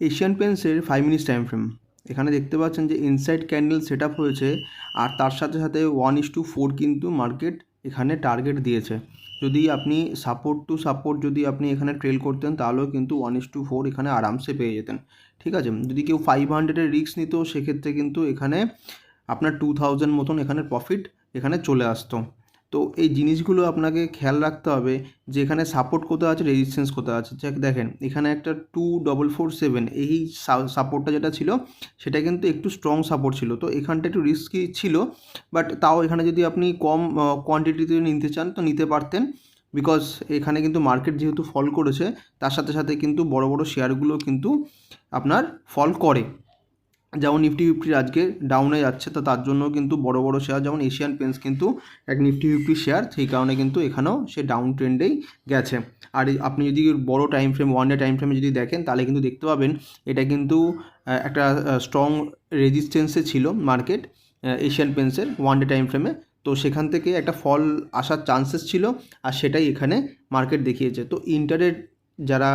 Asian পেন্টসের 5 minutes time frame, এখানে দেখতে পাচ্ছেন যে ইনসাইড ক্যান্ডেল সেট আপ হয়েছে, আর তার সাথে সাথে 1:4 কিন্তু মার্কেট এখানে টার্গেট দিয়েছে। যদি আপনি সাপোর্ট টু সাপোর্ট যদি আপনি এখানে ট্রেল করতেন তাহলেও কিন্তু 1:4 এখানে আরামসে পেয়ে যেতেন। ঠিক আছে, যদি কেউ 500-এর রিস্ক নিত সেক্ষেত্রে কিন্তু এখানে আপনার 2000 মতন এখানে প্রফিট এখানে চলে আসতো। তো এই জিনিসগুলো আপনাকে খেয়াল রাখতে হবে যে এখানে সাপোর্ট কোথায় আছে, রেজিস্ট্যান্স কোথায় আছে। দেখেন এখানে একটা 2447 এই সাপোর্টটা যেটা ছিল সেটা কিন্তু একটু স্ট্রং সাপোর্ট ছিল, তো এখানটা একটু রিস্কি ছিল, বাট তাও এখানে যদি আপনি কম কোয়ান্টিটিতে নিতে চান তো নিতে পারতেন, বিকজ এখানে কিন্তু মার্কেট যেহেতু ফল করেছে তার সাথে সাথে কিন্তু বড় বড় শেয়ারগুলো কিন্তু আপনার ফল করে। যেমন নিফটি ফিফটির আজকে ডাউনে যাচ্ছে, তো তার জন্য কিন্তু বড় বড় শেয়ার যেমন এশিয়ান পেন্টস কিন্তু এক নিফটি ফিফটি শেয়ার, সেই কারণে কিন্তু এখানেও সে ডাউন ট্রেন্ডেই গেছে। আর আপনি যদি বড় টাইম ফ্রেম, 1 ডে টাইম ফ্রেমে যদি দেখেন তাহলে কিন্তু দেখতে পাবেন এটা কিন্তু একটা স্ট্রং রেজিস্ট্যান্সে ছিল মার্কেট এশিয়ান পেন্টসের 1 ডে টাইম ফ্রেমে। তো সেখান থেকে একটা ফল আসার চান্সেস ছিল, আর সেটাই এখানে মার্কেট দেখিয়েছে। তো ইন্টারডে যারা